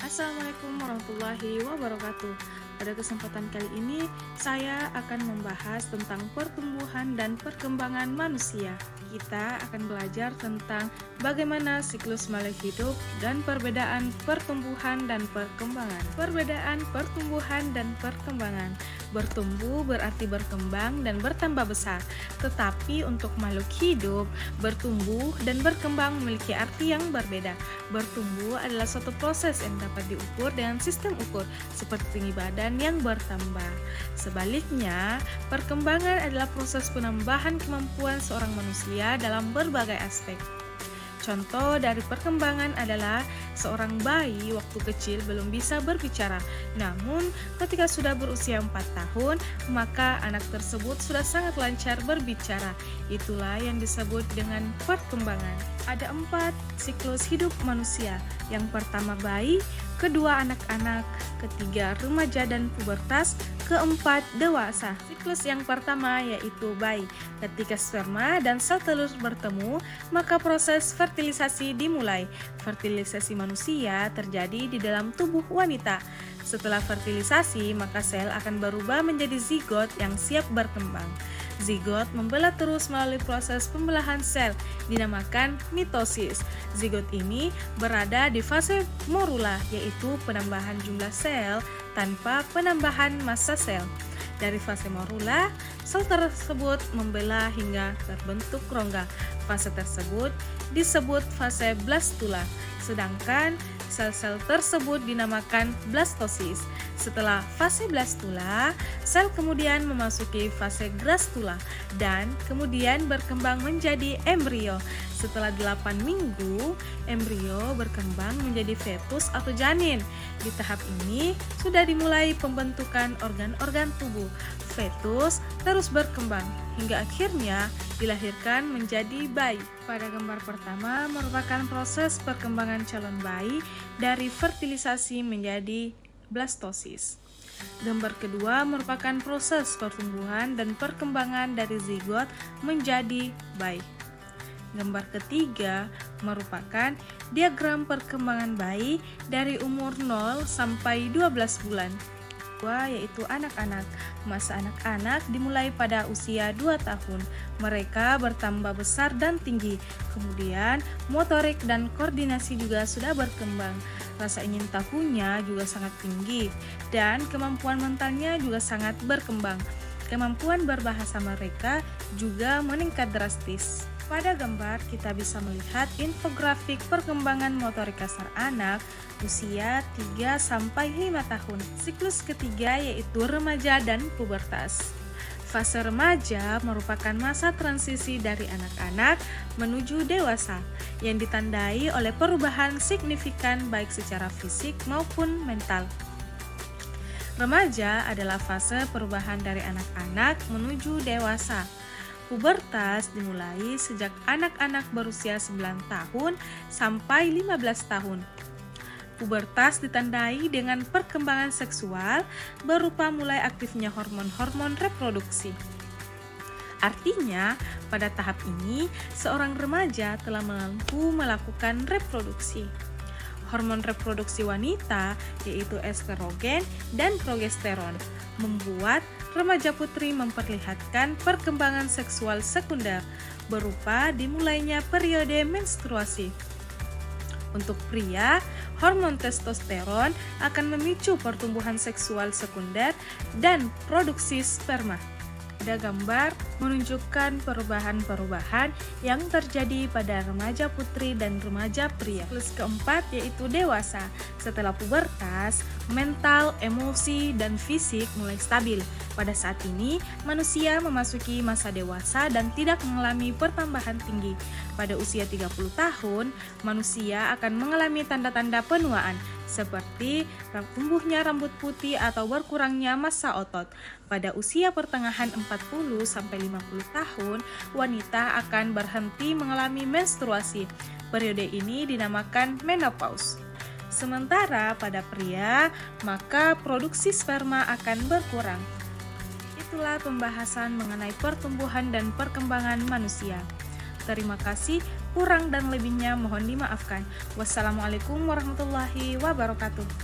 Assalamualaikum warahmatullahi wabarakatuh. Pada kesempatan kali ini, saya akan membahas tentang pertumbuhan dan perkembangan manusia. Kita akan belajar tentang bagaimana siklus makhluk hidup dan perbedaan pertumbuhan dan perkembangan. Perbedaan pertumbuhan dan perkembangan. Bertumbuh berarti berkembang dan bertambah besar. Tetapi untuk makhluk hidup, bertumbuh dan berkembang memiliki arti yang berbeda. Bertumbuh adalah suatu proses yang dapat diukur dengan sistem ukur seperti tinggi badan yang bertambah. Sebaliknya, perkembangan adalah proses penambahan kemampuan seorang manusia dalam berbagai aspek. Contoh dari perkembangan adalah seorang bayi waktu kecil belum bisa berbicara. Namun, ketika sudah berusia 4 tahun, maka anak tersebut sudah sangat lancar berbicara. Itulah yang disebut dengan perkembangan. Ada 4 siklus hidup manusia. Yang pertama bayi, kedua anak-anak, ketiga remaja dan pubertas, keempat dewasa. Siklus yang pertama yaitu bayi. Ketika sperma dan sel telur bertemu, maka proses fertilisasi dimulai. Fertilisasi manusia terjadi di dalam tubuh wanita. Setelah fertilisasi, maka sel akan berubah menjadi zigot yang siap berkembang. Zigot membelah terus melalui proses pembelahan sel, dinamakan mitosis. Zigot ini berada di fase morula, yaitu penambahan jumlah sel tanpa penambahan massa sel. Dari fase morula, sel tersebut membelah hingga terbentuk rongga. Fase tersebut disebut fase blastula, sedangkan sel-sel tersebut dinamakan blastosis. Setelah fase blastula, sel kemudian memasuki fase gastrula dan kemudian berkembang menjadi embrio. Setelah 8 minggu, embrio berkembang menjadi fetus atau janin. Di tahap ini sudah dimulai pembentukan organ-organ tubuh. Fetus terus berkembang hingga akhirnya dilahirkan menjadi bayi. Pada gambar pertama merupakan proses perkembangan calon bayi dari fertilisasi menjadi blastosis. Gambar kedua merupakan proses pertumbuhan dan perkembangan dari zigot menjadi bayi. Gambar ketiga merupakan diagram perkembangan bayi dari umur 0 sampai 12 bulan. Yaitu anak-anak. Masa anak-anak dimulai pada usia 2 tahun. Mereka bertambah besar dan tinggi. Kemudian motorik dan koordinasi juga sudah berkembang. Rasa ingin tahunya juga sangat tinggi dan kemampuan mentalnya juga sangat berkembang. Kemampuan berbahasa mereka juga meningkat drastis. Pada gambar kita bisa melihat infografik perkembangan motorik kasar anak usia 3-5 tahun. Siklus ketiga yaitu remaja dan pubertas. Fase remaja merupakan masa transisi dari anak-anak menuju dewasa yang ditandai oleh perubahan signifikan baik secara fisik maupun mental. Remaja adalah fase perubahan dari anak-anak menuju dewasa. Pubertas dimulai sejak anak-anak berusia 9 tahun sampai 15 tahun. Pubertas ditandai dengan perkembangan seksual berupa mulai aktifnya hormon-hormon reproduksi. Artinya, pada tahap ini, seorang remaja telah mampu melakukan reproduksi. Hormon reproduksi wanita yaitu estrogen dan progesteron membuat remaja putri memperlihatkan perkembangan seksual sekunder berupa dimulainya periode menstruasi. Untuk pria, hormon testosteron akan memicu pertumbuhan seksual sekunder dan produksi sperma. Ada gambar menunjukkan perubahan-perubahan yang terjadi pada remaja putri dan remaja pria. Siklus keempat yaitu dewasa. Setelah pubertas, mental, emosi, dan fisik mulai stabil. Pada saat ini, manusia memasuki masa dewasa dan tidak mengalami pertambahan tinggi. Pada usia 30 tahun, manusia akan mengalami tanda-tanda penuaan, seperti tumbuhnya rambut putih atau berkurangnya massa otot. Pada usia pertengahan 40-50 tahun, wanita akan berhenti mengalami menstruasi. Periode ini dinamakan menopause. Sementara pada pria, maka produksi sperma akan berkurang. Itulah pembahasan mengenai pertumbuhan dan perkembangan manusia. Terima kasih. Kurang dan lebihnya mohon dimaafkan. Wassalamualaikum warahmatullahi wabarakatuh.